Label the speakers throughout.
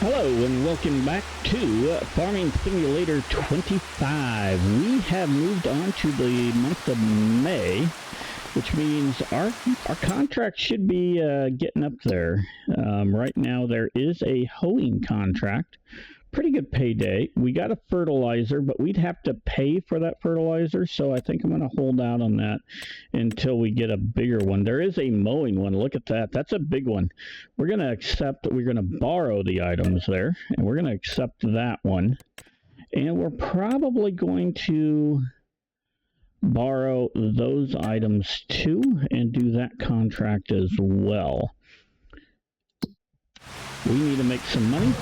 Speaker 1: Hello and welcome back to Farming Simulator 25. We have moved on to the month of May, which means our contract should be getting up there. Right now there is a hoeing contract. Pretty good payday. We got a fertilizer, but we'd have to pay for that fertilizer, so I think I'm going to hold out on that until we get a bigger one. There is a mowing one. Look at that. That's a big one. We're going to accept, we're going to borrow the items there, and we're going to accept that one. And we're probably going to borrow those items too and do that contract as well. We need to make some money.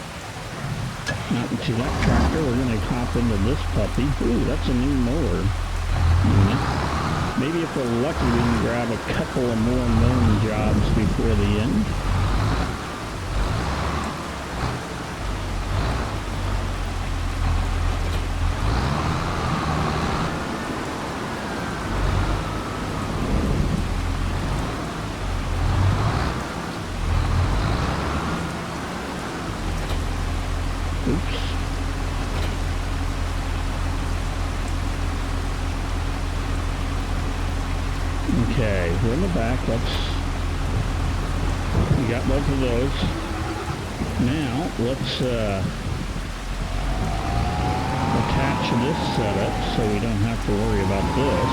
Speaker 1: Not into that tractor. We're going to hop into this puppy. Ooh, that's a new mower. Maybe if we're lucky we can grab a couple of more mowing jobs before the end. Oops. Okay, we're in the back. We got both of those. Now, let's attach this setup so we don't have to worry about this.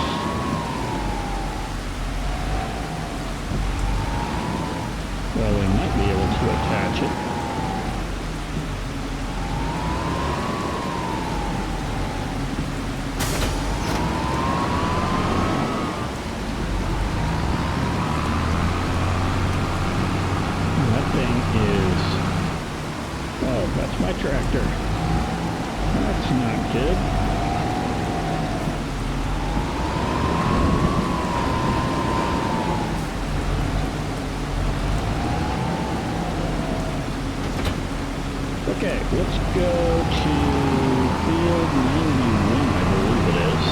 Speaker 1: Well, we might be able to attach it. That's my tractor. That's not good. Okay, let's go to field 91, I believe it is.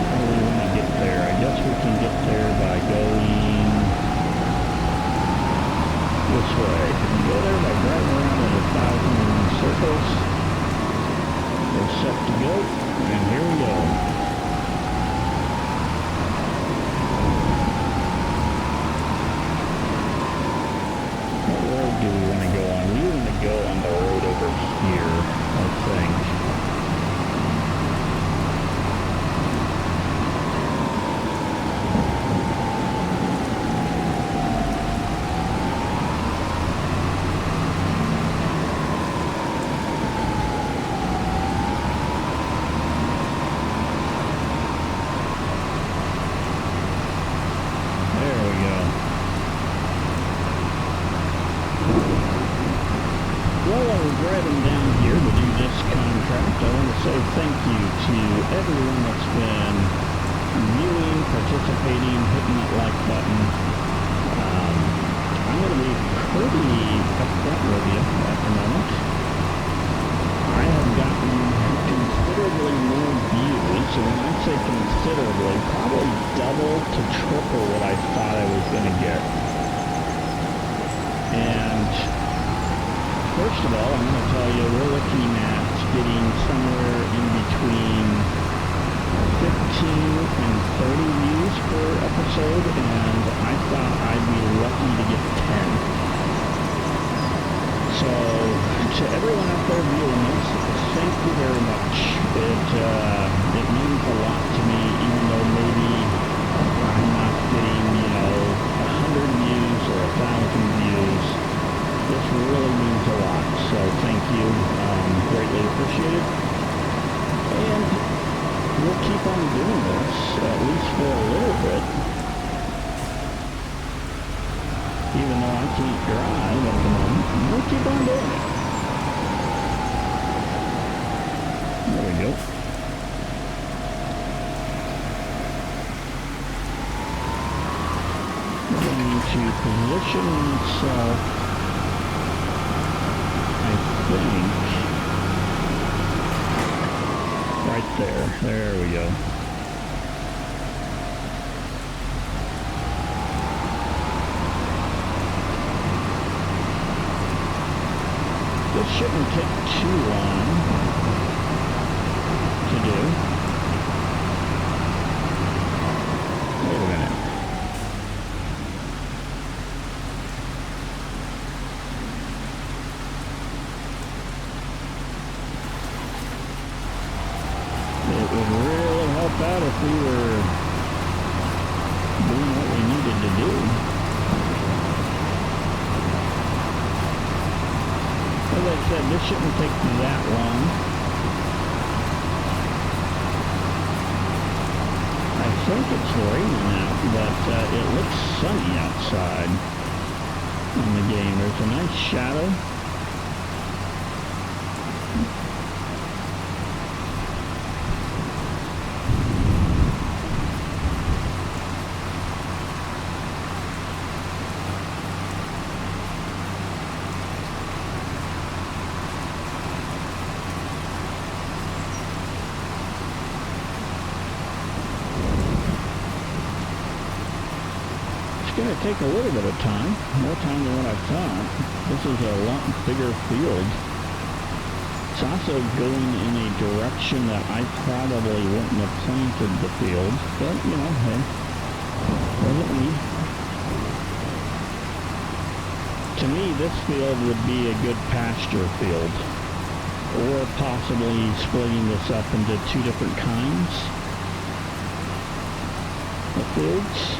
Speaker 1: How do we want to get there? I guess we can get there by going this way. If you go there by driving around in 1,000 circles, we're set to go, and here we go. What road do we want to go on? We want to go on the road over here, I think. Driving down here to do this contract, I want to say thank you to everyone that's been viewing, participating, hitting that like button. I'm going to be pretty upfront with you at the moment. I have gotten considerably more views, and when I say considerably, probably double to triple what I thought I was going to get. And first of all, I'm going to tell you we're looking at getting somewhere in between 15 and 30 views per episode, and I thought I'd be lucky to get 10. So, to everyone out there viewing this, thank you very much. It means a lot to me, even though maybe I'm not getting, 100 views or 1,000 views. This really means a lot, so thank you, greatly appreciated, and we'll keep on doing this, at least for a little bit, even though I can't drive at the moment, we'll keep on doing it. There we go. We're going to position myself, right there. There we go. shouldn't take too long to do. Wait a minute. It would really help out if we were doing what we needed to do. As I said, this shouldn't take that long. I think it's raining out, but it looks sunny outside in the game. There's a nice shadow. It's going to take a little bit of time, more time than what I thought. This is a lot bigger field. It's also going in a direction that I probably wouldn't have planted the field, but you know, hey, wasn't me. To me, this field would be a good pasture field, or possibly splitting this up into two different kinds of fields.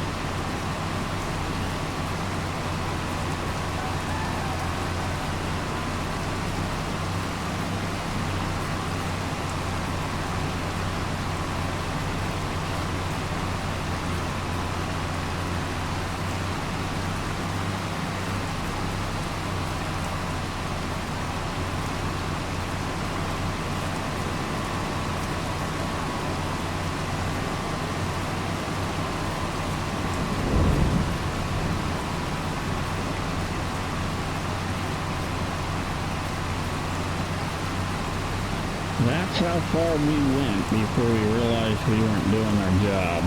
Speaker 1: That's how far we went before we realized we weren't doing our job.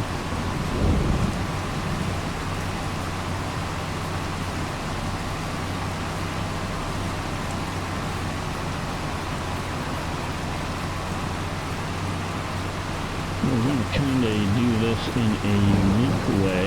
Speaker 1: We're going to kind of do this in a unique way.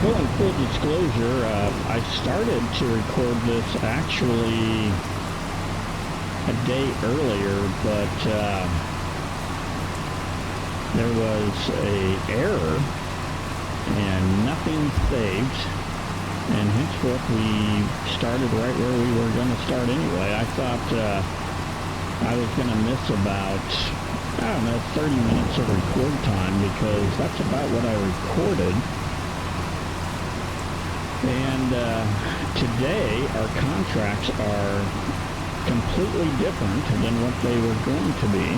Speaker 1: Going full disclosure, I started to record this actually a day earlier, but there was an error and nothing saved, and henceforth we started right where we were going to start anyway. I thought I was going to miss about, I don't know, 30 minutes of record time, because that's about what I recorded. And today our contracts are completely different than what they were going to be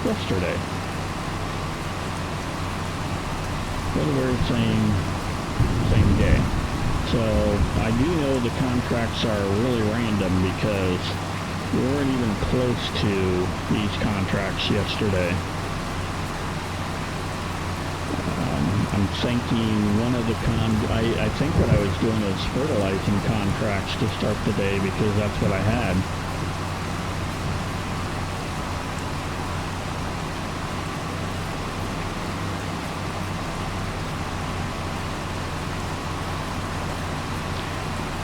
Speaker 1: yesterday. For the very same day. So I do know the contracts are really random, because we weren't even close to these contracts yesterday. I'm thinking one of the I think what I was doing was fertilizing contracts to start the day, because that's what I had.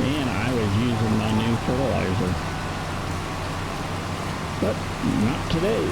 Speaker 1: And I was using my new fertilizer. But not today.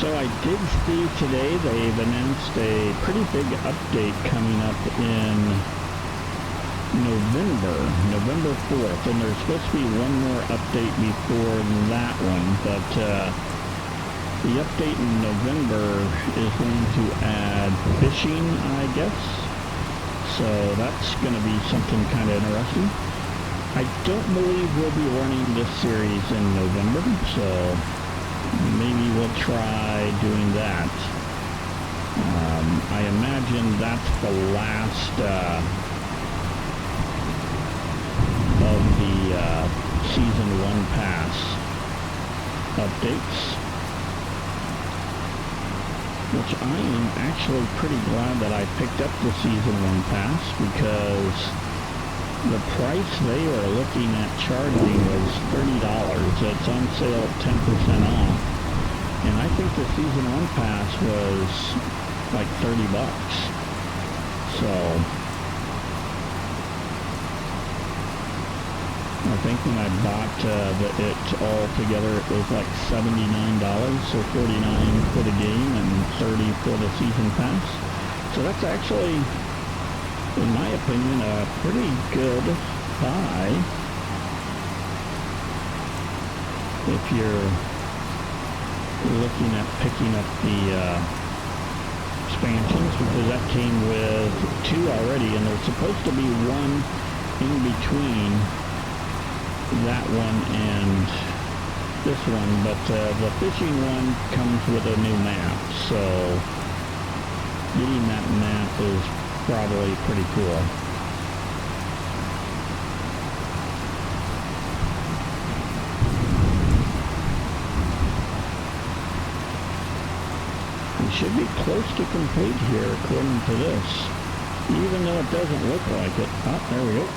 Speaker 1: So I did see today they've announced a pretty big update coming up in November 4th, and there's supposed to be one more update before that one, but the update in November is going to add fishing, I guess, so that's going to be something kind of interesting. I don't believe we'll be running this series in November, so maybe we'll try doing that. I imagine that's the last of the Season 1 Pass updates, which I am actually pretty glad that I picked up the Season 1 Pass, because the price they were looking at charging was $30. It's on sale at 10% off. And I think the Season 1 Pass was like $30. So I think when I bought it all together, it was like $79, so $49 for the game and $30 for the Season Pass. So that's actually, in my opinion, a pretty good buy if you're looking at picking up the expansions, because that came with 2 already, and there's supposed to be one in between that one and this one, but the fishing one comes with a new map, so getting that map is probably pretty cool. We should be close to complete here according to this, even though it doesn't look like it. Oh, there we go.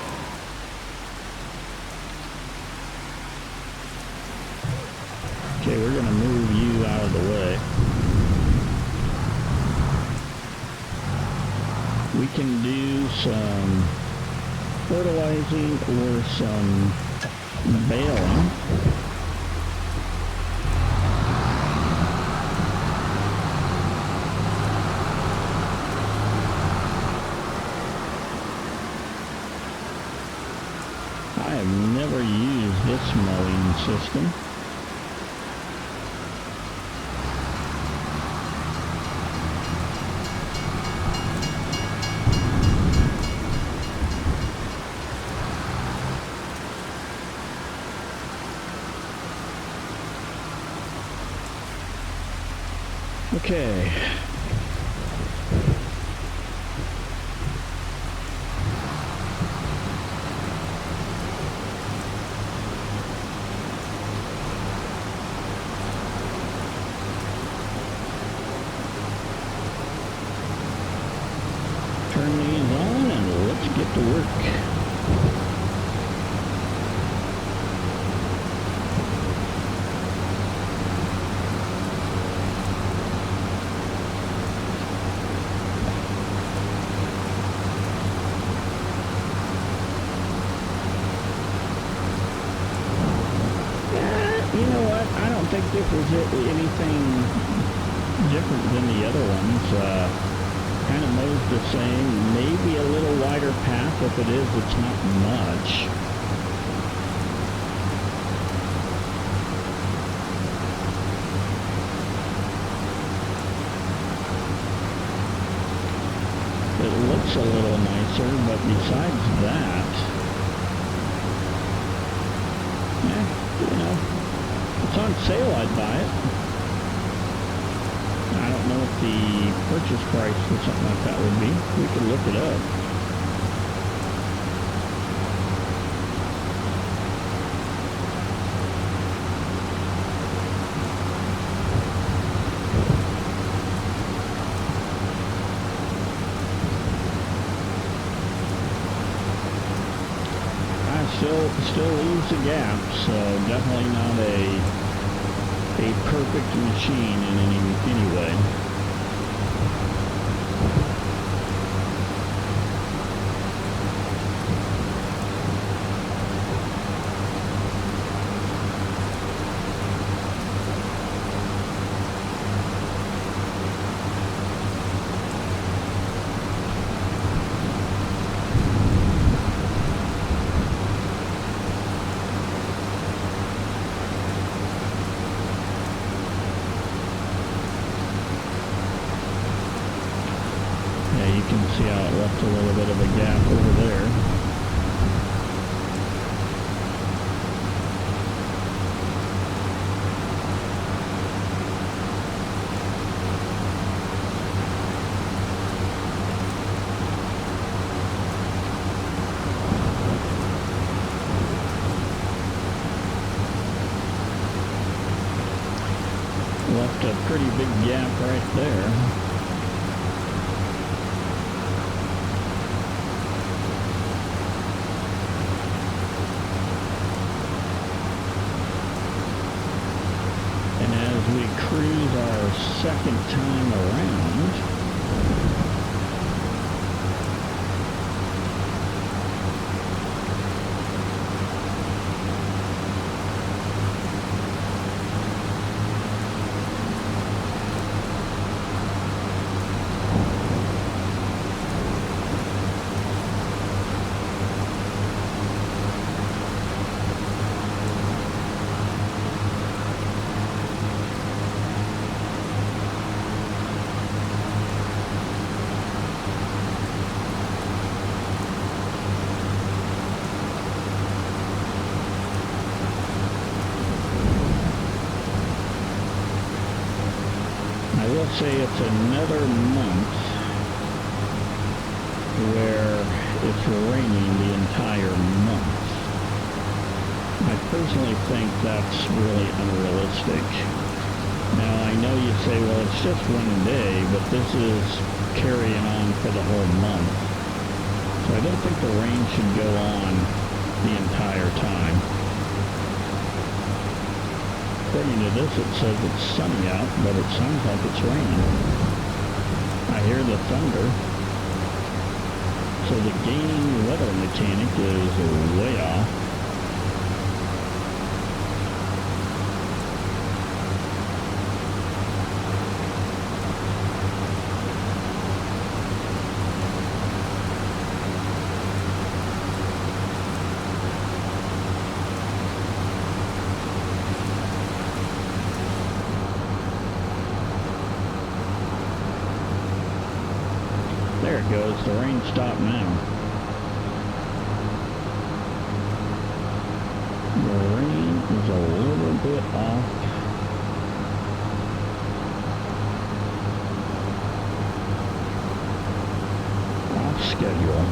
Speaker 1: Okay, we're going to move you out of the way. We can do some fertilizing or some baling. I have never used this mowing system. Okay. Turn these on and let's get to work. You know what? I don't think this is anything different than the other ones. Kind of mows the same, maybe a little wider path. If it is, it's not much. It looks a little nicer, but besides that, you know, it's on sale, I'd buy it. I don't know what the purchase price for something like that would be. We could look it up. Still leaves a gap, so definitely not a perfect machine in any way. a little bit of a gap over there. Left a pretty big gap right there. And as we cruise our second time around, I will say it's another month where it's raining the entire month. I personally think that's really unrealistic. Now, I know you say, well, it's just one day, but this is carrying on for the whole month. So I don't think the rain should go on the entire time. According to this, it says it's sunny out, but it sounds like it's raining. I hear the thunder. So the gaining weather mechanic is way off. There it goes. The rain stopped now. The rain is a little bit off. Off schedule.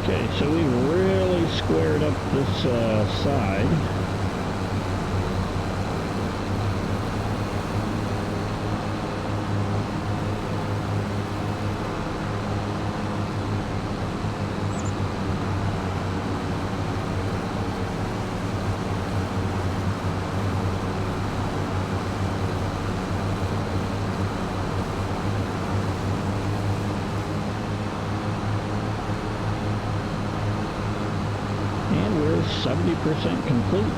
Speaker 1: Okay, so we really squared up this side. And we're 70% complete.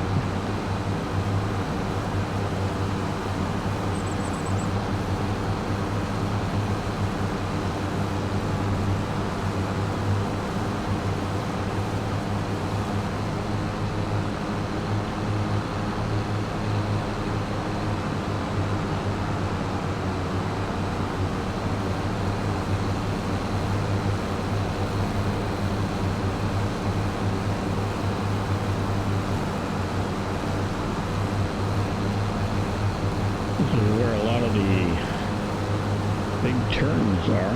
Speaker 1: those are.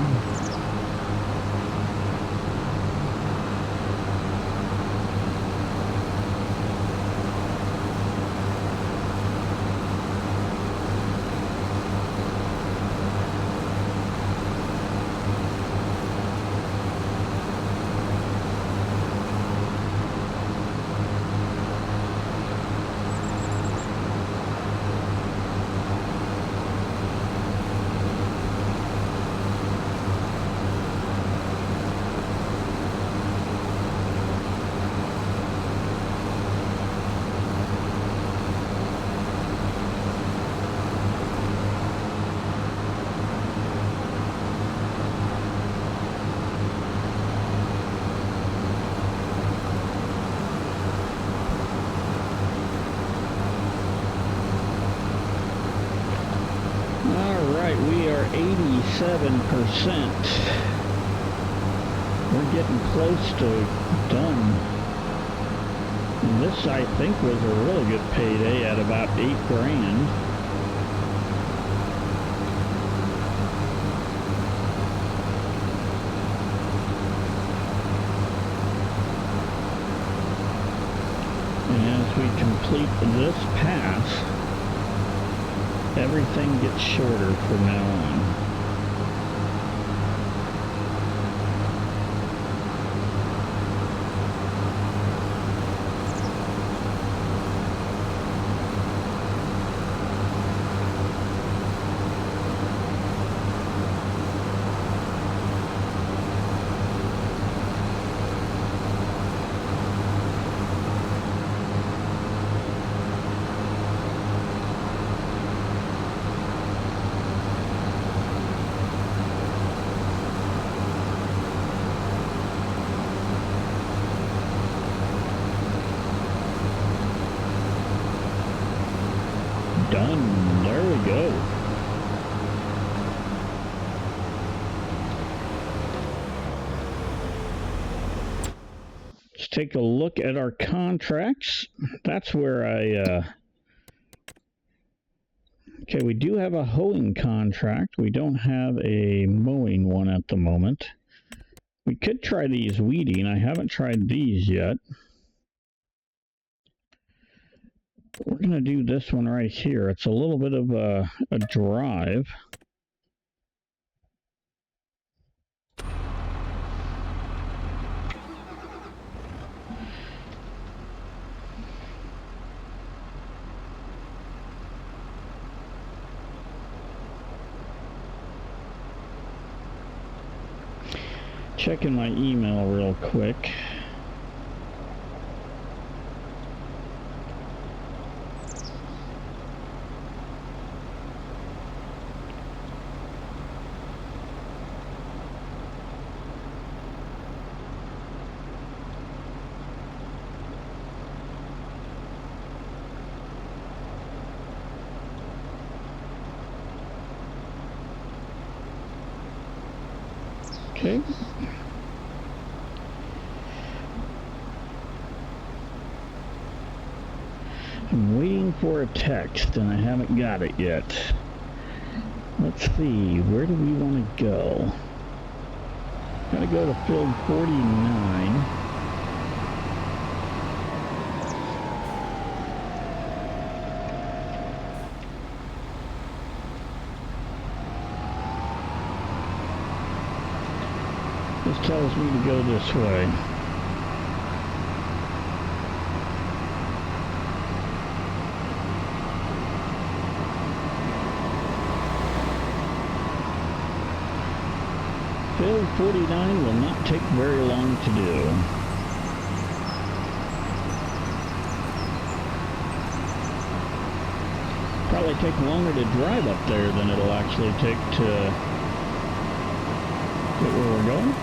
Speaker 1: We are 87%. We're getting close to done. And this, I think, was a really good payday at about $8 grand. And as we complete this pass, everything gets shorter from now on. Done. There we go. Let's take a look at our contracts. That's where okay, we do have a hoeing contract. We don't have a mowing one at the moment. We could try these weeding. I haven't tried these yet. We're going to do this one right here. It's a little bit of a drive. Checking my email real quick. Okay. I'm waiting for a text and I haven't got it yet. Let's see, where do we want to go? Gotta go to field 49. This tells me to go this way. Field 49 will not take very long to do. Probably take longer to drive up there than it'll actually take to get where we're going.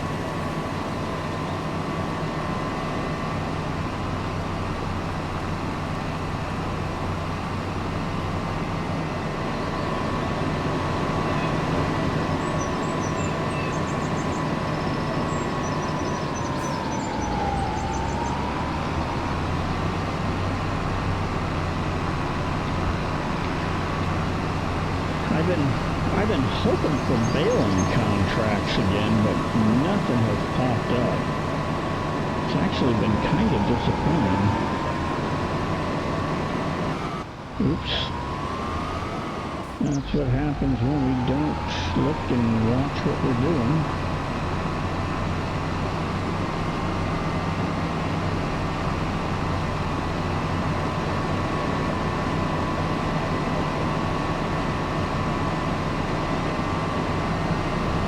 Speaker 1: I've been hoping for baling contracts analytics again, but nothing has popped up. It's actually been kind of disappointing. Oops. That's what happens when we don't look and watch what we're doing.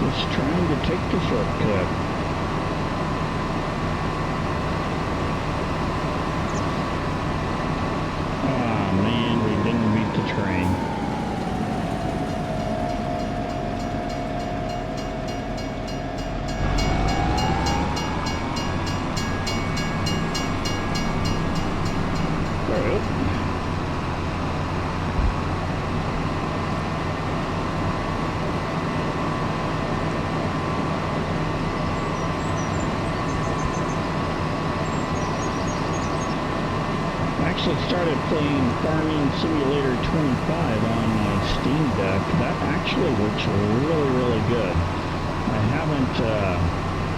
Speaker 1: Just trying to take the shortcut. Ah, man, we didn't beat the train. Actually started playing Farming Simulator 25 on my Steam Deck. That actually works really, really good. I haven't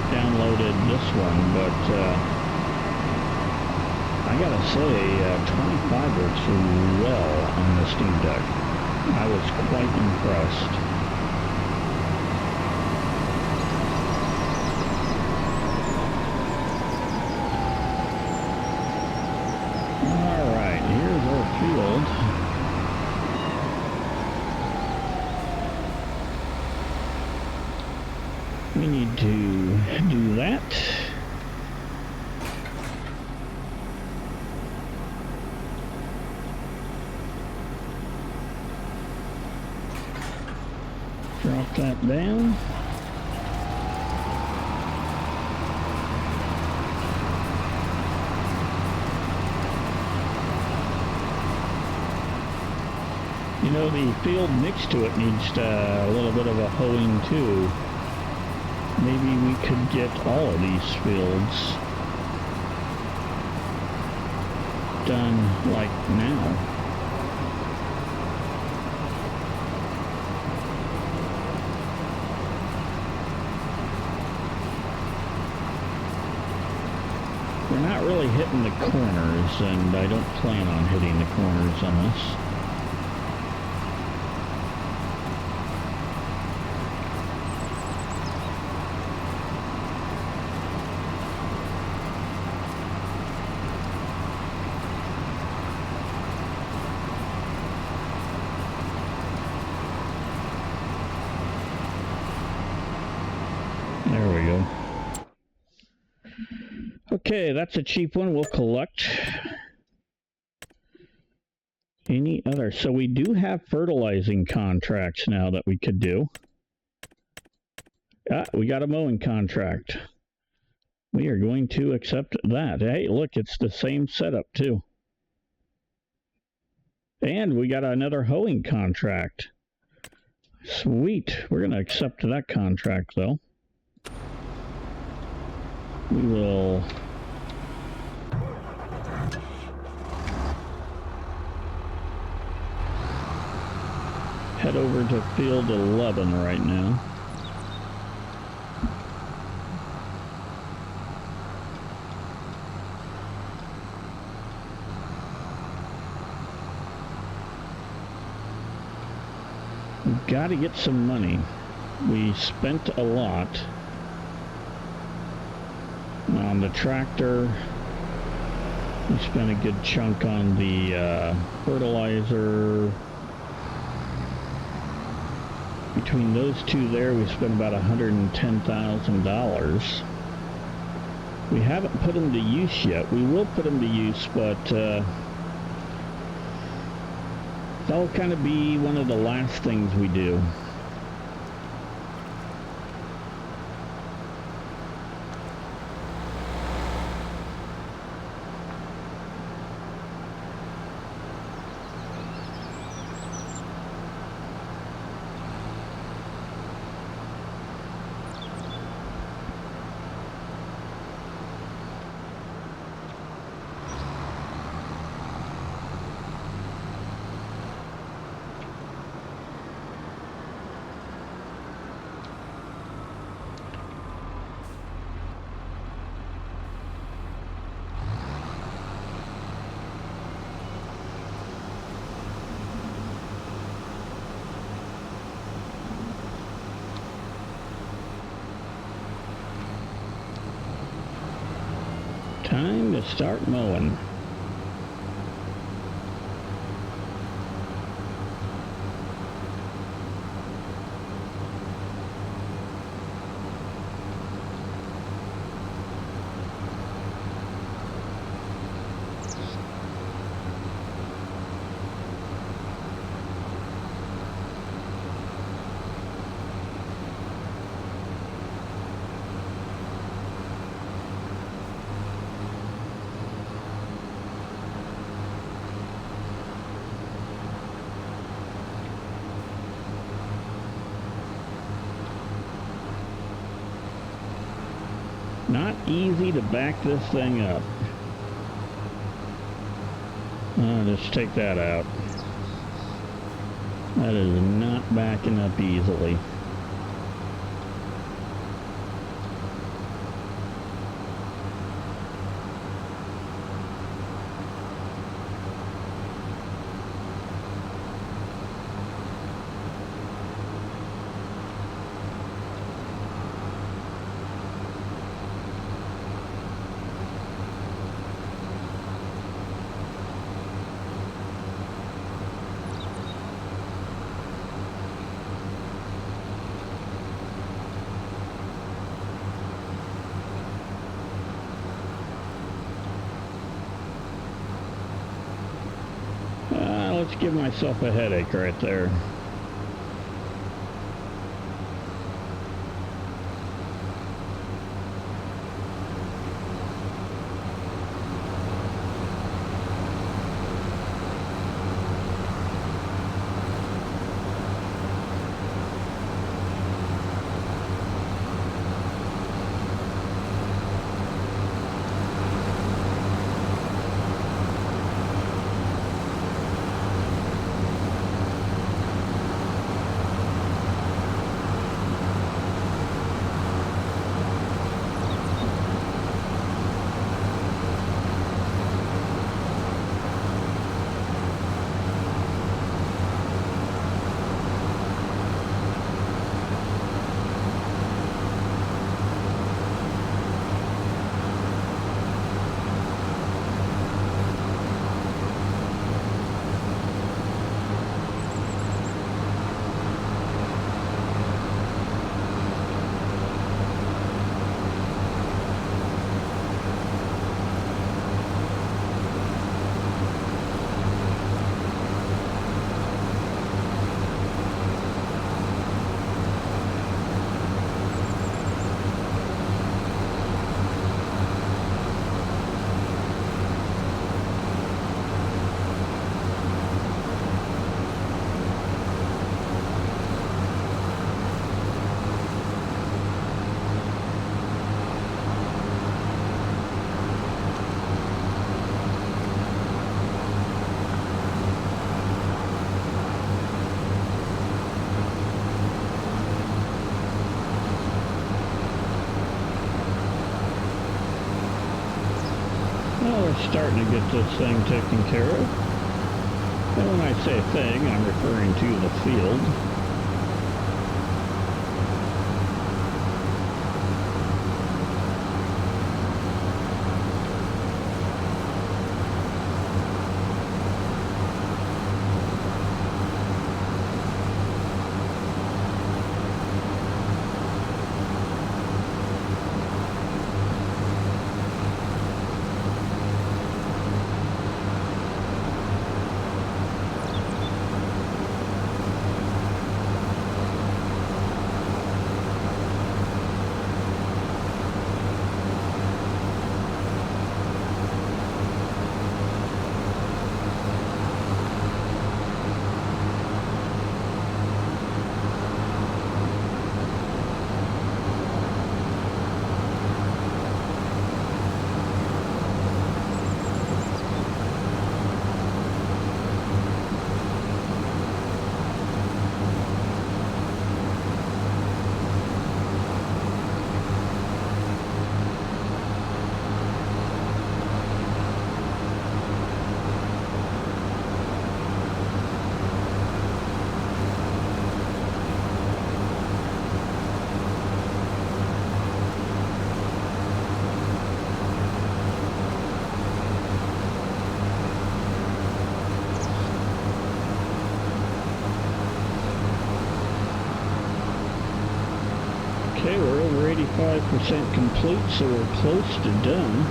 Speaker 1: downloaded this one, but I gotta say, 25 works well on the Steam Deck. I was quite impressed. Alright, here's our field. We need to do that. Drop that down. You know, the field next to it needs a little bit of a hoeing too. Maybe we could get all of these fields done like now. We're not really hitting the corners, and I don't plan on hitting the corners on this. There we go. Okay, that's a cheap one. We'll collect. Any other? So we do have fertilizing contracts now that we could do. Ah, we got a mowing contract. We are going to accept that. Hey, look, it's the same setup too. And we got another hoeing contract. Sweet. We're going to accept that contract though. We will head over to field 11 right now. We've got to get some money. We spent a lot on the tractor. We spent a good chunk on the fertilizer. Between those two there, we spent about $110,000. We haven't put them to use yet. We will put them to use, but that'll kind of be one of the last things we do. Time to start mowing. Not easy to back this thing up. Just take that out. That is not backing up easily. Let's give myself a headache right there. Well, we're starting to get this thing taken care of. And when I say thing, I'm referring to the field. 75% complete, so we're close to done.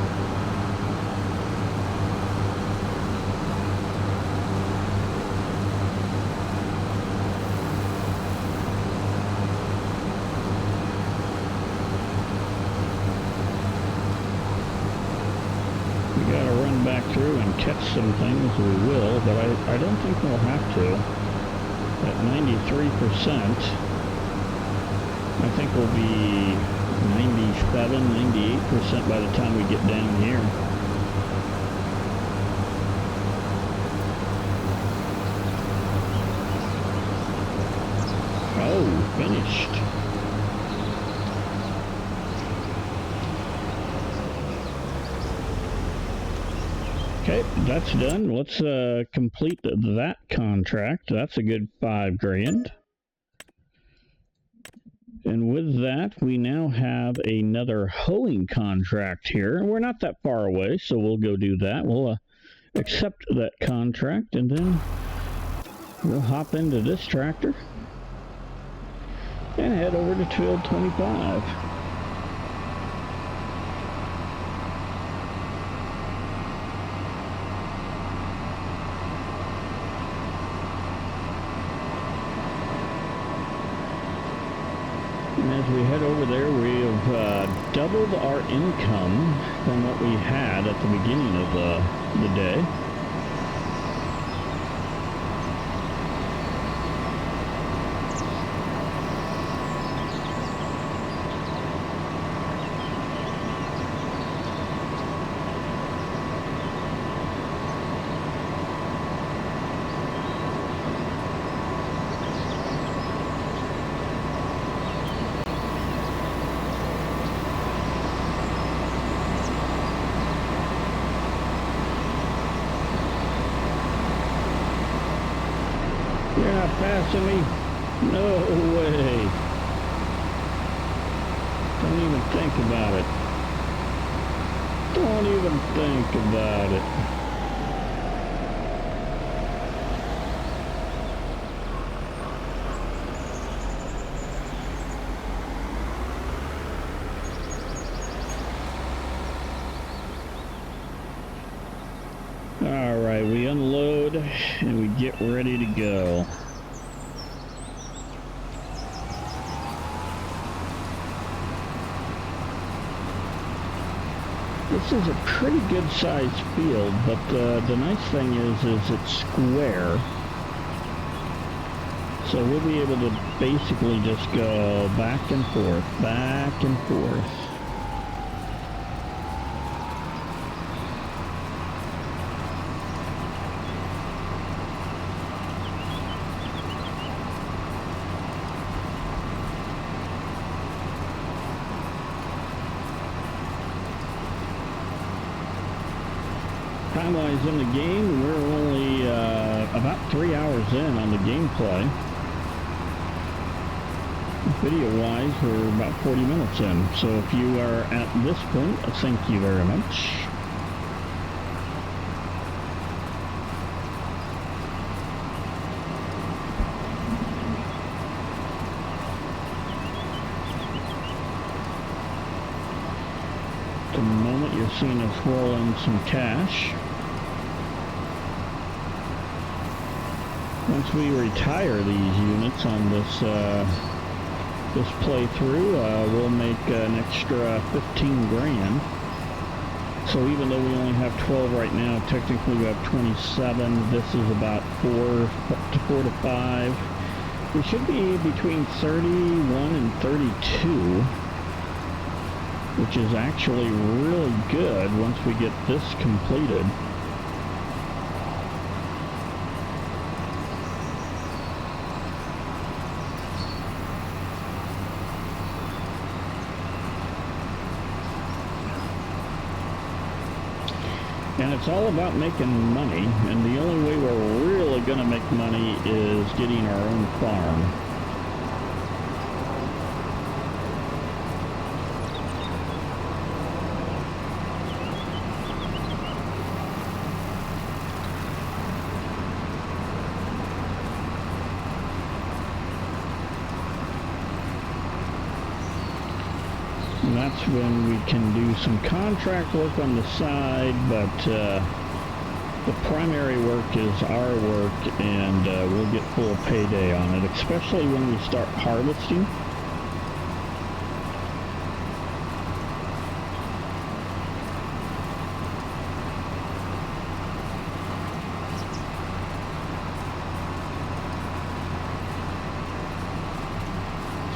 Speaker 1: We gotta run back through and catch some things, we will, but I don't think we'll have to. At 93%, I think we'll be 97, 98% by the time we get down here. Oh, finished. Okay, that's done. Let's complete that contract. That's a good $5,000. And with that, we now have another hoeing contract here. We're not that far away, so we'll go do that. We'll accept that contract, and then we'll hop into this tractor and head over to field 25. And as we head over there, we have doubled our income from what we had at the beginning of the day. You're not passing me? No way. Don't even think about it. Don't even think about it. Alright, we unload and we get ready to go. This is a pretty good sized field, but the nice thing is it's square. So we'll be able to basically just go back and forth, back and forth. Time-wise in the game, we're only about 3 hours in on the gameplay. Video-wise, we're about 40 minutes in. So if you are at this point, thank you very much. At the moment, you're seeing us roll in some cash. Once we retire these units on this this playthrough, we'll make an extra 15 grand. So even though we only have 12 right now, technically we have 27. This is about 4 to 5. We should be between 31 and 32, which is actually really good once we get this completed. And it's all about making money, and the only way we're really going to make money is getting our own farm. And that's when we can do some contract work on the side, but the primary work is our work, and we'll get full payday on it, especially when we start harvesting.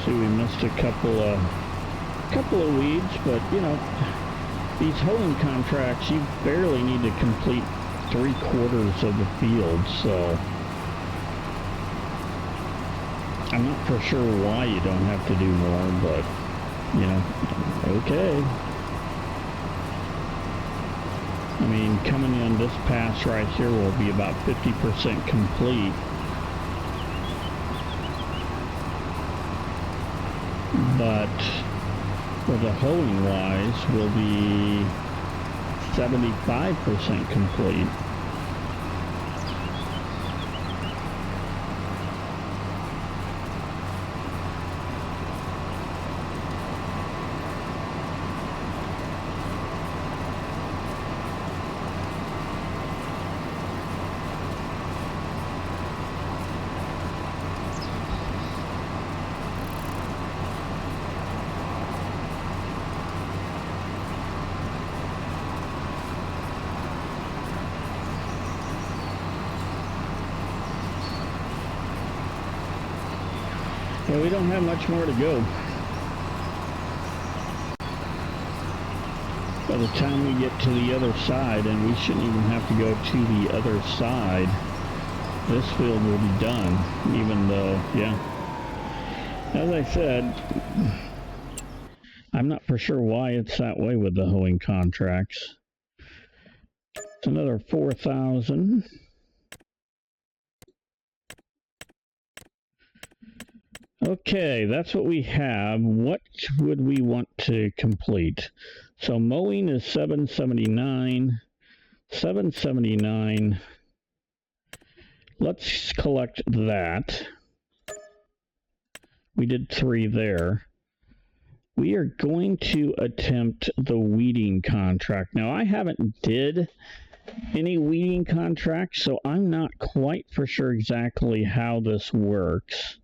Speaker 1: See, we missed a couple of weeds, but you know, these hoeing contracts, you barely need to complete 3/4 of the field, so I'm not for sure why you don't have to do more, but you know, okay. I mean, coming in this pass right here will be about 50% complete. But for the hoeing wise, will be 75% complete. Well, we don't have much more to go. By the time we get to the other side, and we shouldn't even have to go to the other side, this field will be done, even though, yeah. As I said, I'm not for sure why it's that way with the hoeing contracts. It's another 4,000. Okay, that's what we have. What would we want to complete? So mowing is 779. 779. Let's collect that. We did 3 there. We are going to attempt the weeding contract. Now, I haven't did any weeding contracts, so I'm not quite for sure exactly how this works.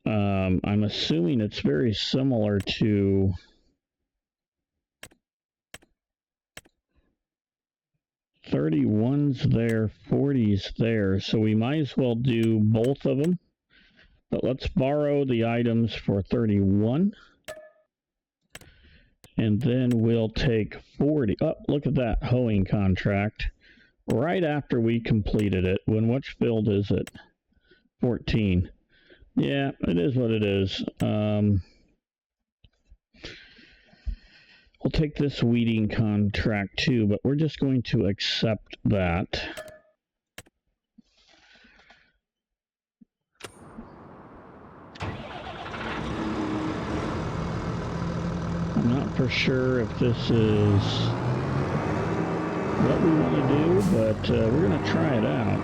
Speaker 1: I'm assuming it's very similar to $31's there, $40's there, so we might as well do both of them. But let's borrow the items for 31, and then we'll take 40. Oh, look at that hoeing contract right after we completed it. Which field is it? 14. Yeah, it is what it is. We'll take this weeding contract too, but we're just going to accept that. I'm not for sure if this is what we want to do, but we're going to try it out.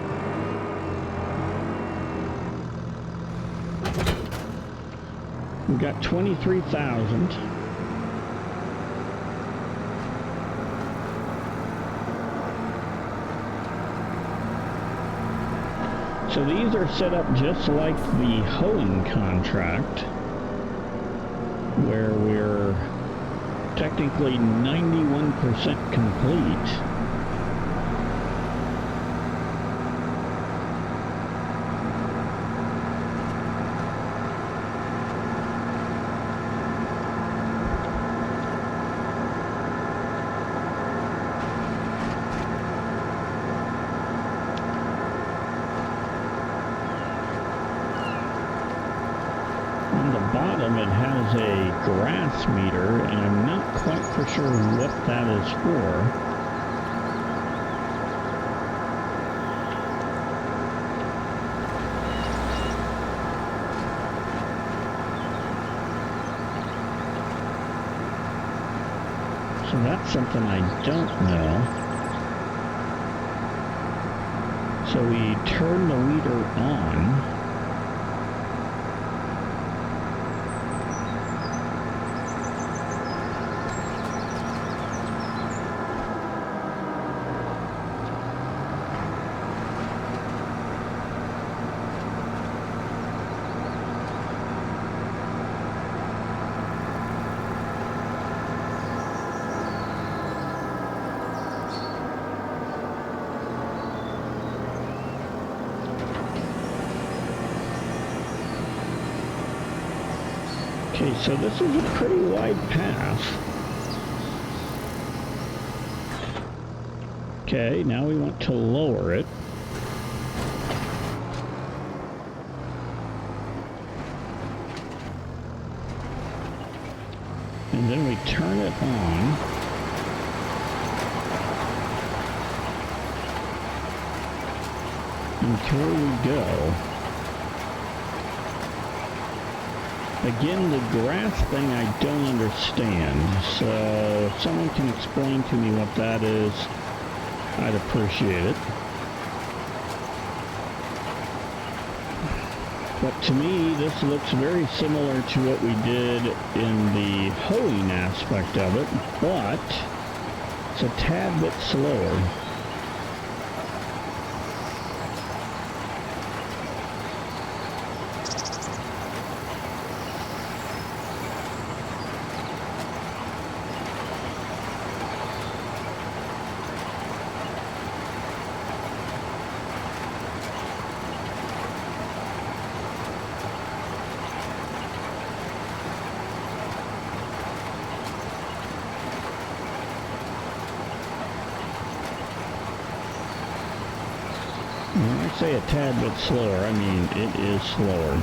Speaker 1: We've got 23,000. So these are set up just like the hoeing contract, where we're technically 91% complete. Bottom, it has a grass meter, and I'm not quite for sure what that is for. So that's something I don't know. So we turn the weeder on. Okay, so this is a pretty wide path. Okay, now we want to lower it. And then we turn it on. And here we go. Again, the grass thing I don't understand. So if someone can explain to me what that is, I'd appreciate it. But to me, this looks very similar to what we did in the hoeing aspect of it, but it's a tad bit slower. When I say a tad bit slower, I mean it is slower.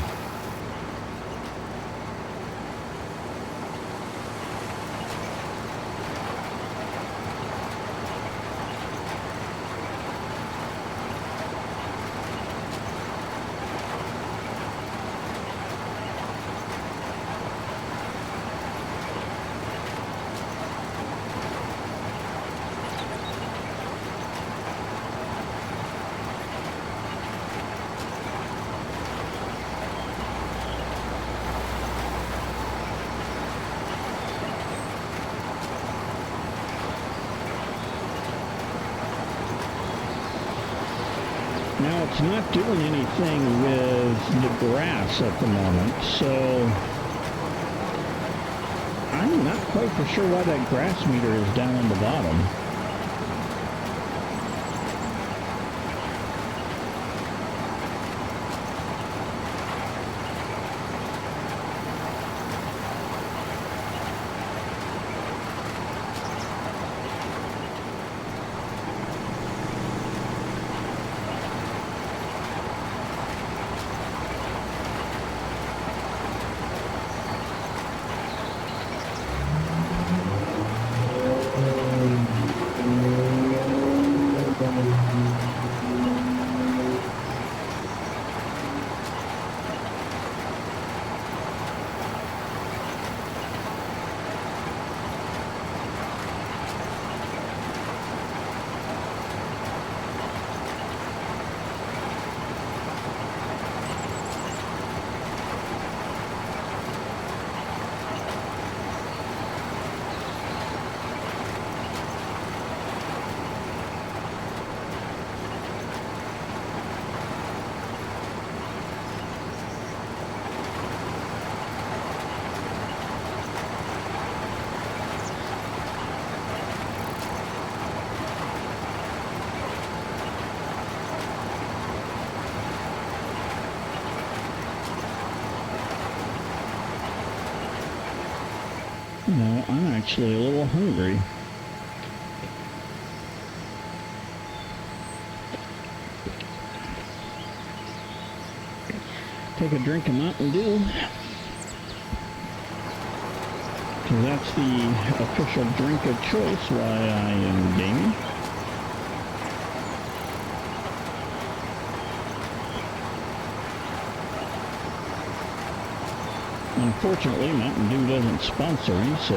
Speaker 1: Now it's not doing anything with the grass at the moment, so I'm not quite for sure why that grass meter is down on the bottom. No, I'm actually a little hungry. Take a drink of Mountain Dew, because that's the official drink of choice while I am gaming. Unfortunately, Mountain Dew doesn't sponsor me, so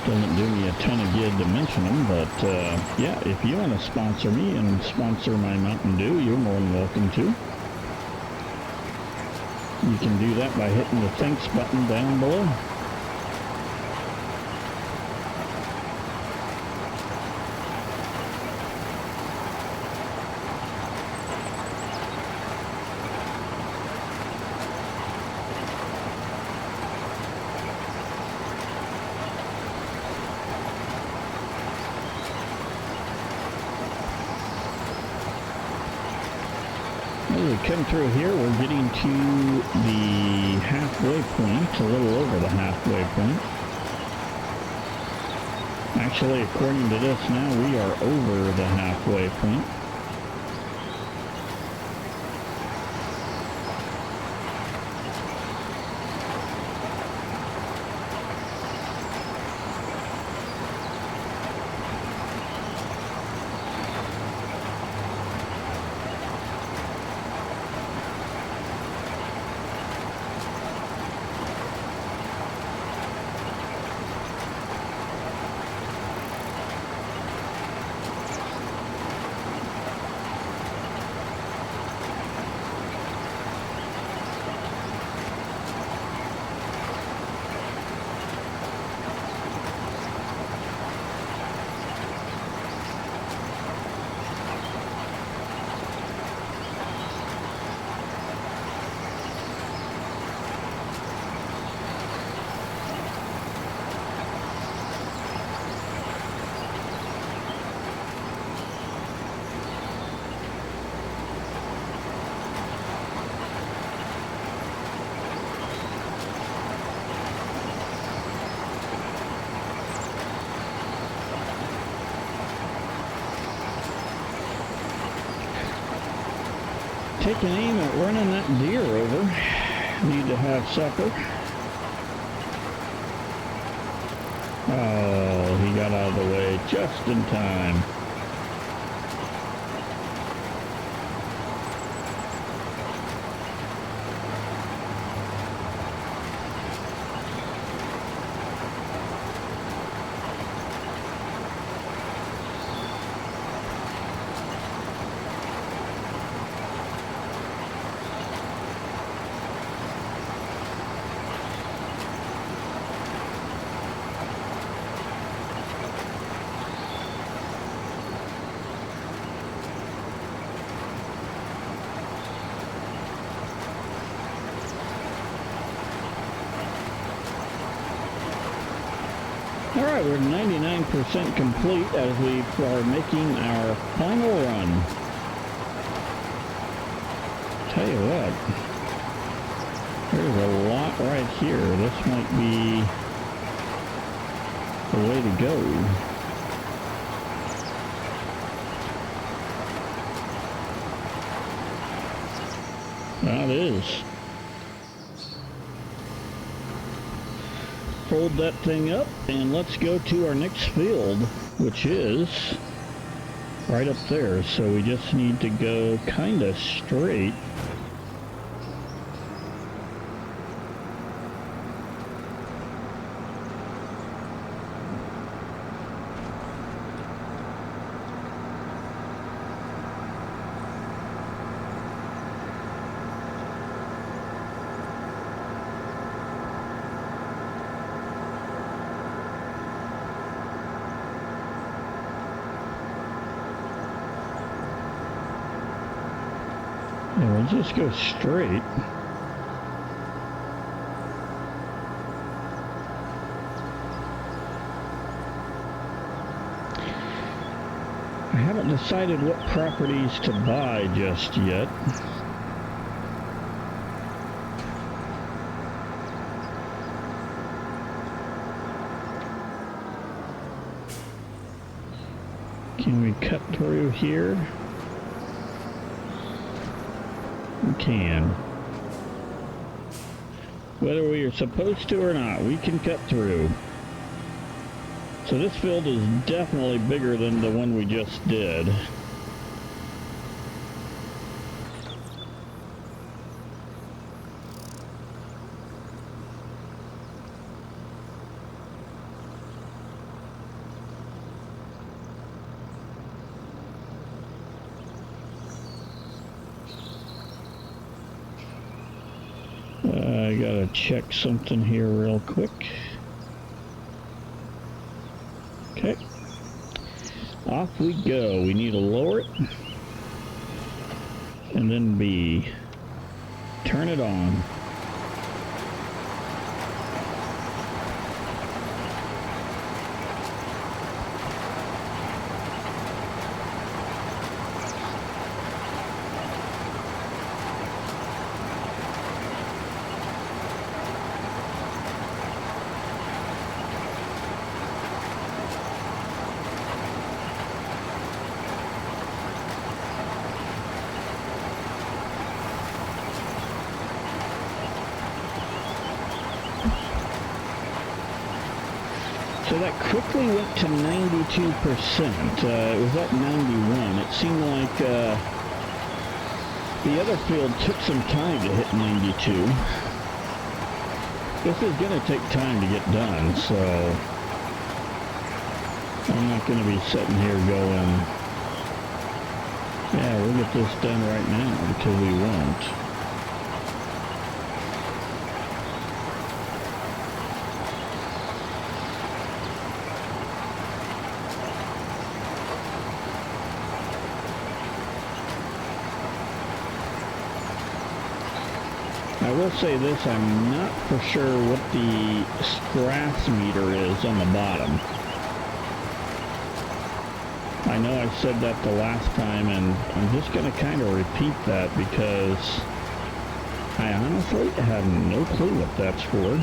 Speaker 1: doesn't do me a ton of good to mention them, but yeah, if you want to sponsor me and sponsor my Mountain Dew, you're more than welcome to. You can do that by hitting the thanks button down below. There's come through here, we're getting to the halfway point, a little over the halfway point. Actually, according to this now, we are over the halfway point. Taking aim at running that deer over. Need to have supper. Oh, he got out of the way just in time. Alright, we're 99% complete as we are making our final run. Tell you what, there's a lot right here. This might be the way to go. That is. Fold that thing up and let's go to our next field, which is right up there. So we just need to go kind of straight. And we'll just go straight. I haven't decided what properties to buy just yet. Can we cut through here? We can. Whether we are supposed to or not, we can cut through. So this field is definitely bigger than the one we just did. I gotta check something here real quick. Okay. Off we go. We need to lower it. And then B. Turn it on. So that quickly went to 92%. It was at 91. It seemed like the other field took some time to hit 92. This is going to take time to get done, so I'm not going to be sitting here going, yeah, we'll get this done right now, because we won't. I will say this, I'm not for sure what the grass meter is on the bottom. I know I said that the last time, and I'm just going to kind of repeat that because I honestly have no clue what that's for.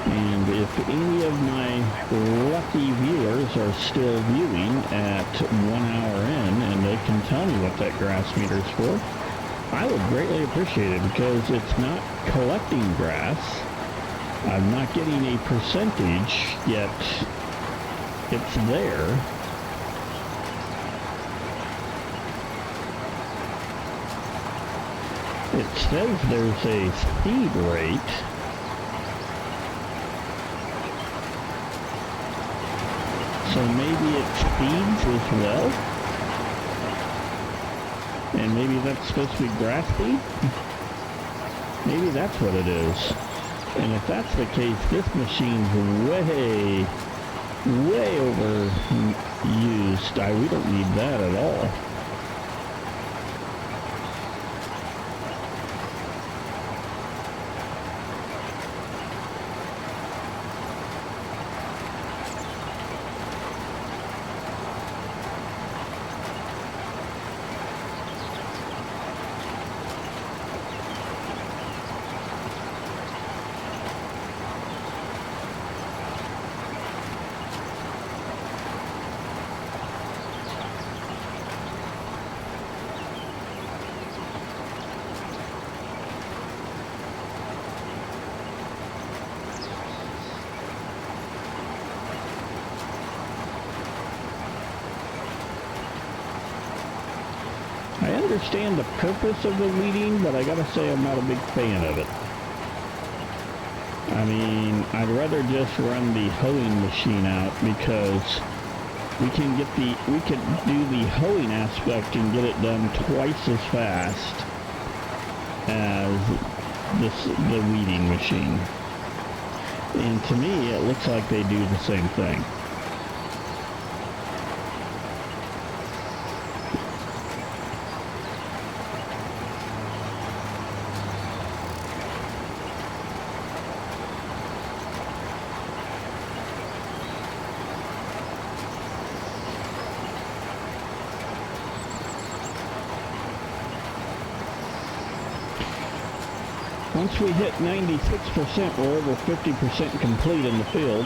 Speaker 1: And if any of my lucky viewers are still viewing at 1 hour in and they can tell me what that grass meter is for, I would greatly appreciate it, because it's not collecting grass. I'm not getting a percentage, yet it's there. It says there's a speed rate. So maybe it speeds as well? And maybe that's supposed to be grass feed? Maybe that's what it is. And if that's the case, this machine's way overused. We don't need that at all. I understand the purpose of the weeding, but I gotta say I'm not a big fan of it. I mean, I'd rather just run the hoeing machine out, because we can do the hoeing aspect and get it done twice as fast as the weeding machine. And to me, it looks like they do the same thing. Once we hit 96%, we're over 50% complete in the field.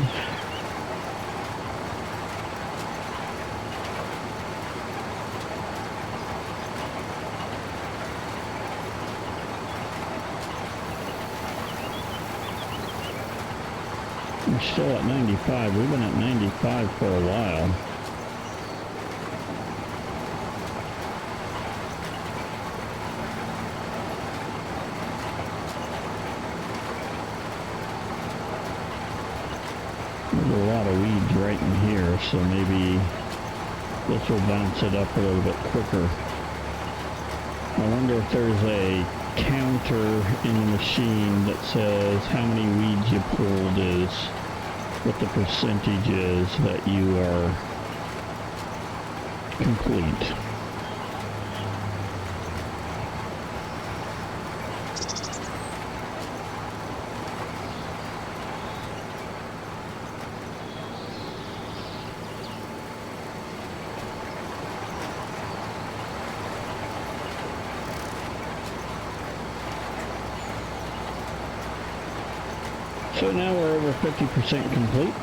Speaker 1: We're still at 95. We've been at 95 for a while. There's a lot of weeds right in here, so maybe this will bounce it up a little bit quicker. I wonder if there's a counter in the machine that says how many weeds you pulled is what the percentage is that you are complete. So now we're over 50% complete.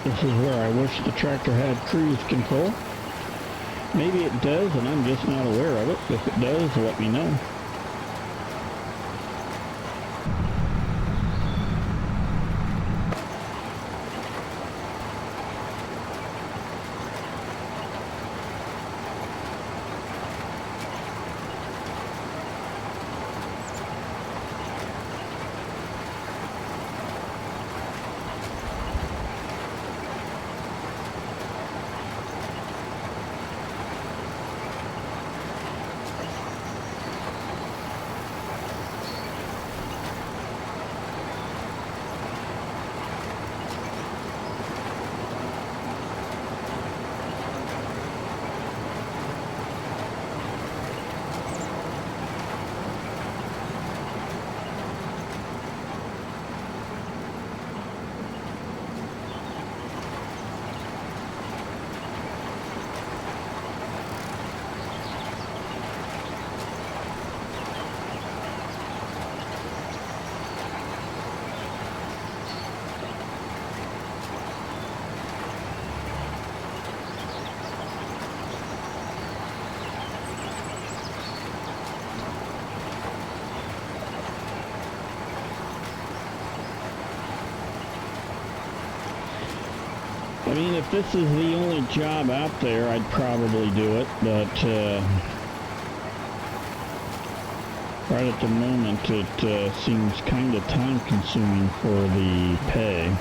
Speaker 1: This is where I wish the tractor had cruise control. Maybe it does and I'm just not aware of it. If it does, let me know. I mean, if this is the only job out there, I'd probably do it, but right at the moment it seems kind of time-consuming for the pay.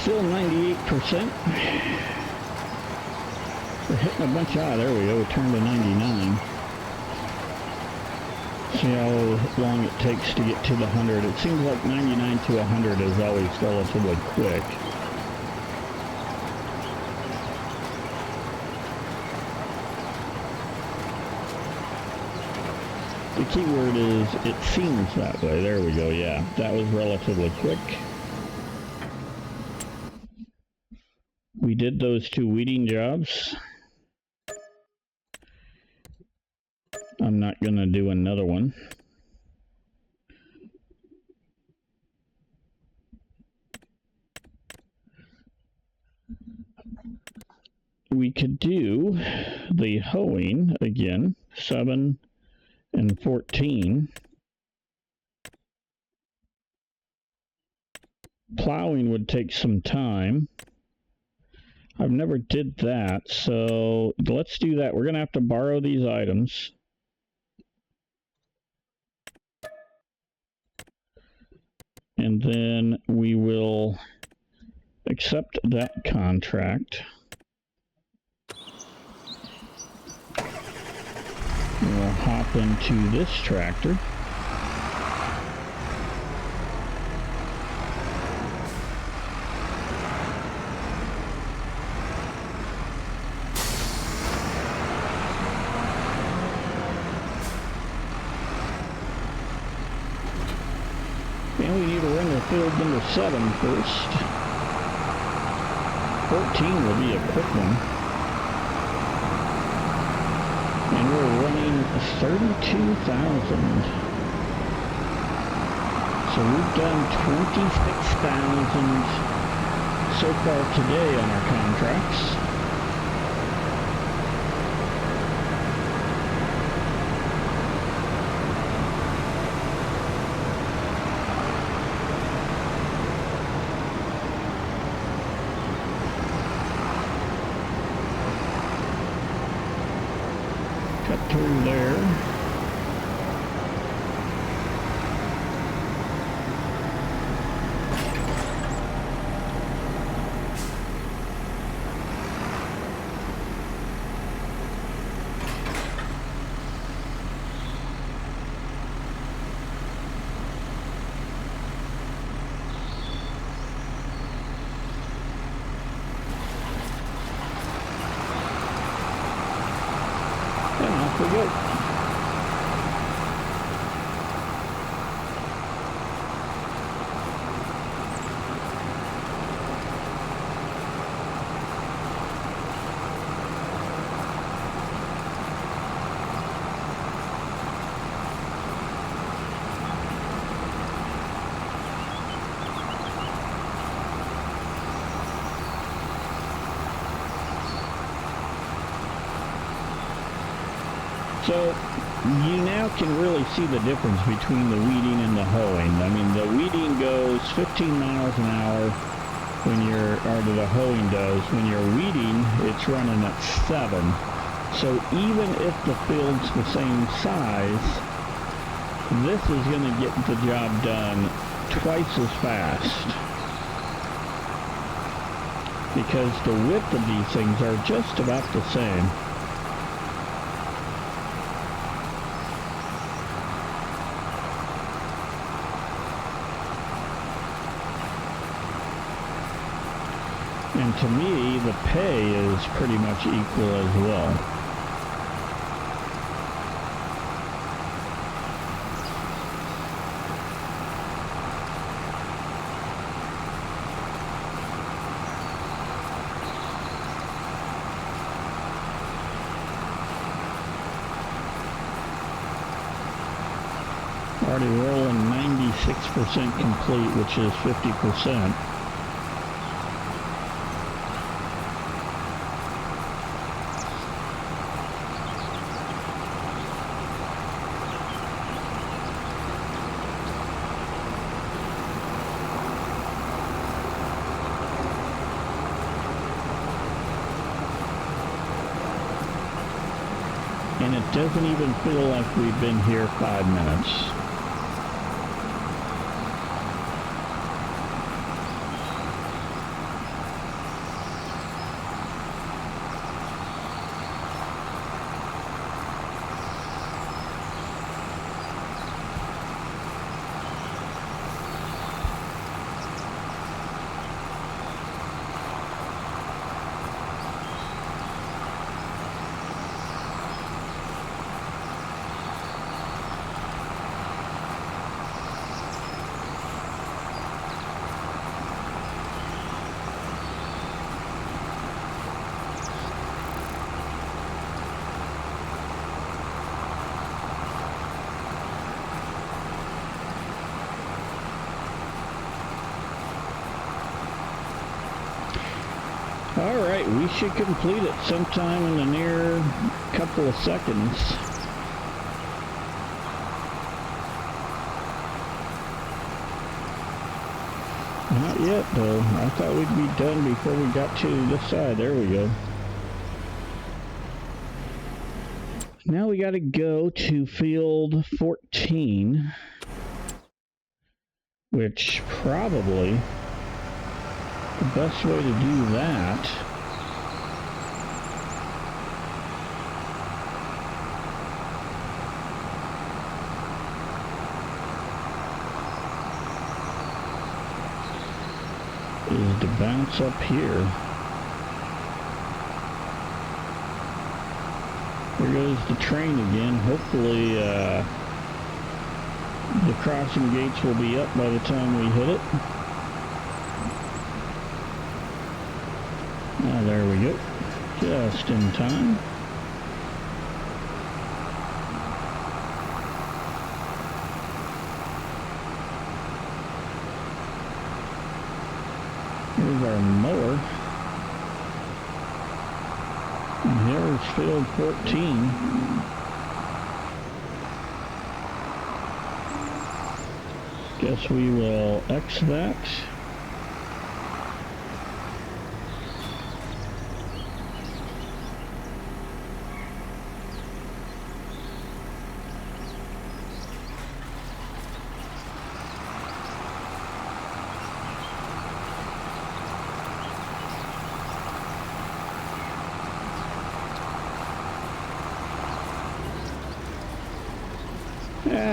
Speaker 1: Still 98%. We're hitting a bunch. There we go. We turned to 99. See how long it takes to get to the 100. It seems like 99 to 100 is always relatively quick. The key word is it seems that way. There we go. Yeah, that was relatively quick. We did those 2 weeding jobs. I'm not going to do another one. We could do the hoeing again, 7 and 14. Plowing would take some time. I've never did that, so let's do that. We're going to have to borrow these items. And then we will accept that contract. We'll hop into this tractor. Then we need to run the field number 7 first. 14 will be a quick one. And we're running 32,000. So we've done 26,000 so far today on our contracts. Cut through there. And off we go. So you now can really see the difference between the weeding and the hoeing. I mean, the weeding goes 15 miles an hour when you're, or the hoeing does. When you're weeding, it's running at 7. So even if the field's the same size, this is going to get the job done twice as fast. Because the width of these things are just about the same. And to me, the pay is pretty much equal as well. Already rolling 96% complete, which is 50%. And it doesn't even feel like we've been here 5 minutes. Alright, we should complete it sometime in the near couple of seconds. Not yet though. I thought we'd be done before we got to this side. There we go. Now we gotta go to field 14, which probably the best way to do that is to bounce up here. There goes the train again. Hopefully The crossing gates will be up by the time we hit it. Ah, there we go. Just in time. Here's our mower. And here's field 14. Guess we will X that.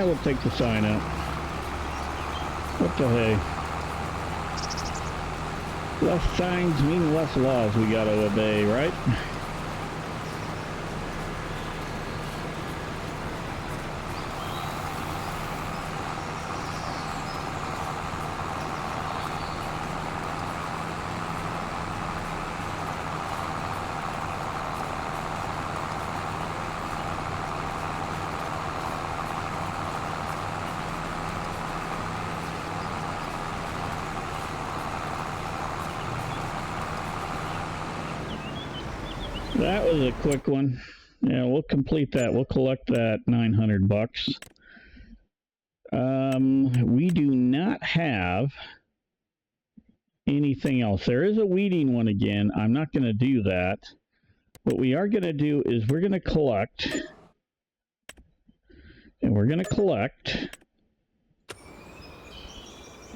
Speaker 1: We'll take the sign out. What the hey? Less signs mean less laws we gotta obey, right? That was a quick one. Yeah, we'll complete that. We'll collect that $900. We do not have anything else. There is a weeding one again. I'm not going to do that. What we are going to do is we're going to collect. And we're going to collect.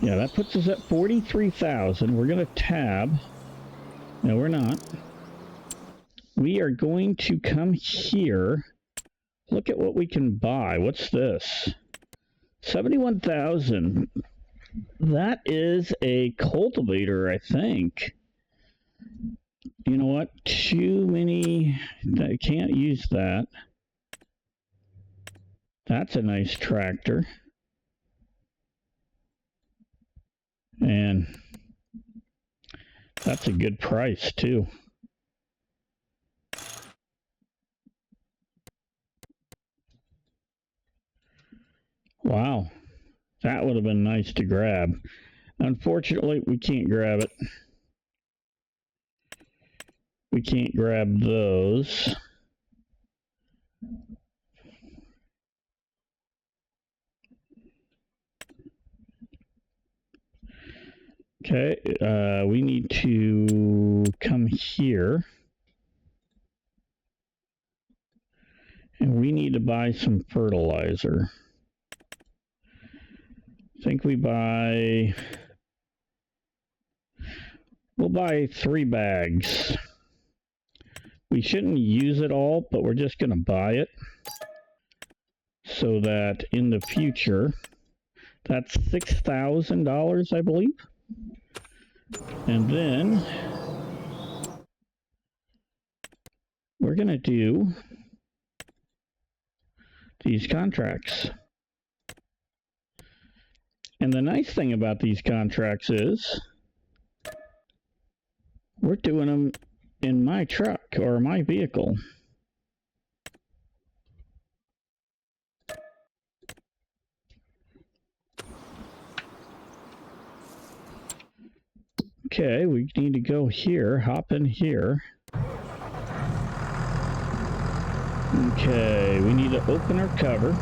Speaker 1: Yeah, that puts us at 43,000. We're going to tab. No, we're not. We are going to come here. Look at what we can buy. What's this? 71,000. That is a cultivator, I think. You know what? Too many. I can't use that. That's a nice tractor. And that's a good price, too. Wow, that would have been nice to grab. Unfortunately, we can't grab it. We can't grab those. Okay, we need to come here. And we need to buy some fertilizer. I think we'll buy 3 bags. We shouldn't use it all, but we're just going to buy it. So that in the future, that's $6,000, I believe. And then we're going to do these contracts. And the nice thing about these contracts is we're doing them in my truck or my vehicle. Okay, we need to go here, hop in here. Okay, we need to open our cover.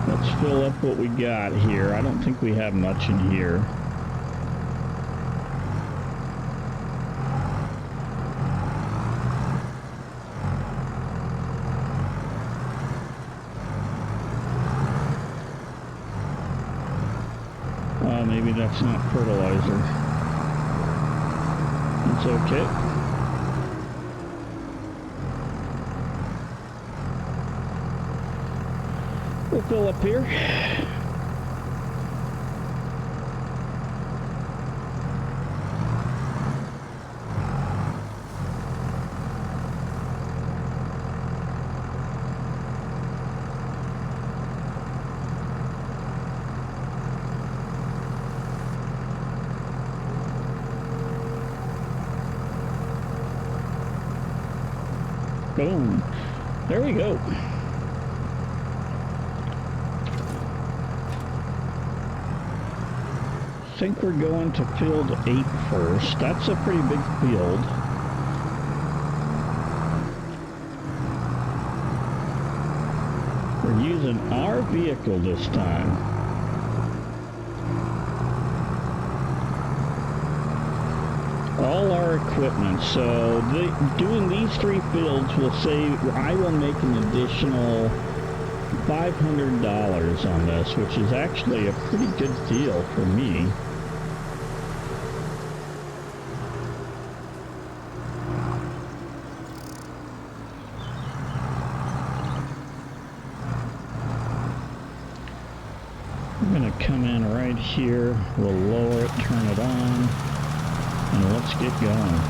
Speaker 1: Let's fill up what we got here. I don't think we have much in here. Maybe that's not fertilizer. It's okay. We'll fill up here. Boom. There we go. I think we're going to field 8 first. That's a pretty big field. We're using our vehicle this time. All our equipment. So doing these 3 fields will save, I will make an additional $500 on this, which is actually a pretty good deal for me. I'm going to come in right here, we'll lower it, turn it on, and let's get going.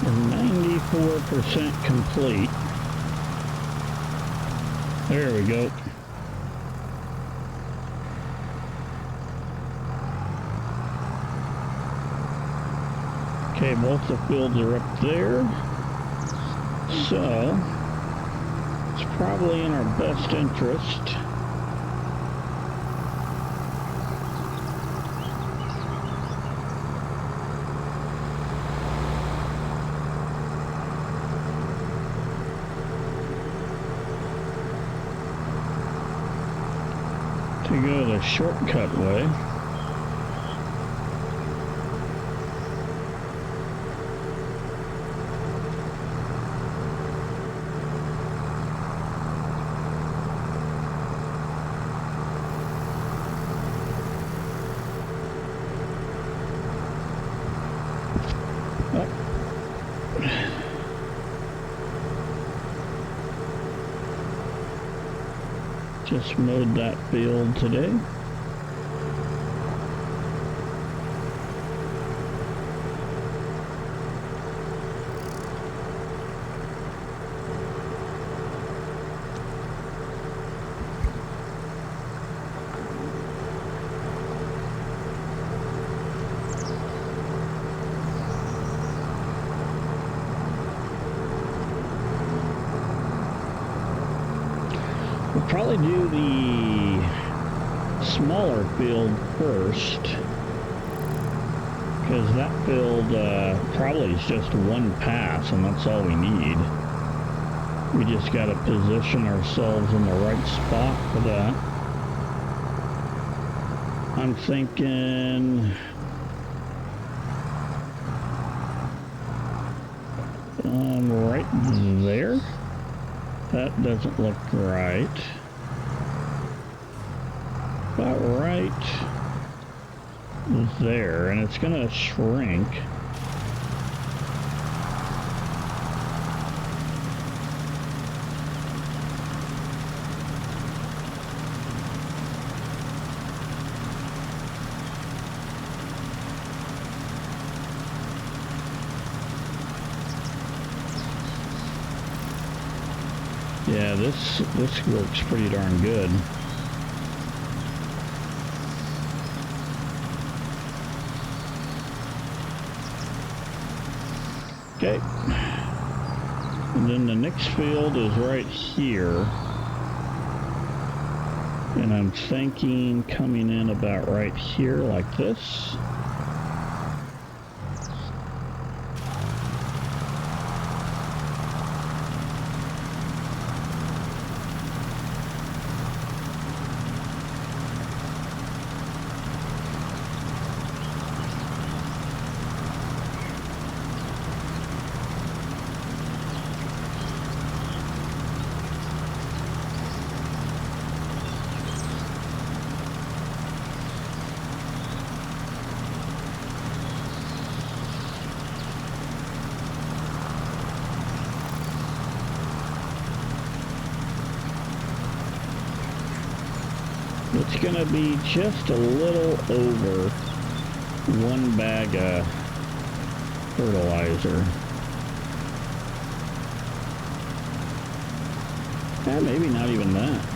Speaker 1: We're 94% complete. There we go. Okay, both the fields are up there. So, it's probably in our best interest to go the shortcut way. Just mowed that field today. We'll probably do the smaller field first, because that field probably is just one pass and that's all we need. We just got to position ourselves in the right spot for that. I'm thinking right there. That doesn't look right. About right there, and it's gonna shrink. Yeah, this works pretty darn good. Okay. And then the next field is right here. And I'm thinking coming in about right here like this. It's going to be just a little over 1 bag of fertilizer. Maybe not even that.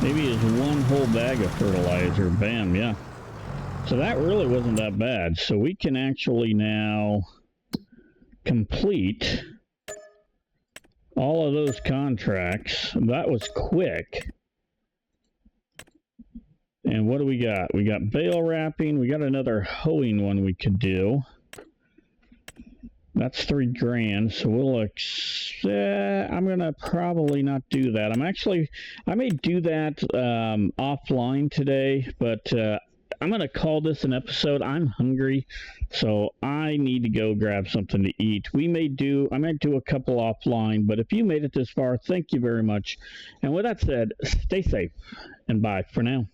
Speaker 1: Maybe it's 1 whole bag of fertilizer. Bam, yeah. So that really wasn't that bad. So we can actually now complete all of those contracts. That was quick. And what do we got? We got bale wrapping. We got another hoeing one we could do. That's $3 grand. So we'll, I'm going to probably not do that. I may do that offline today, but I'm going to call this an episode. I'm hungry, so I need to go grab something to eat. I might do a couple offline, but if you made it this far, thank you very much. And with that said, stay safe, and bye for now.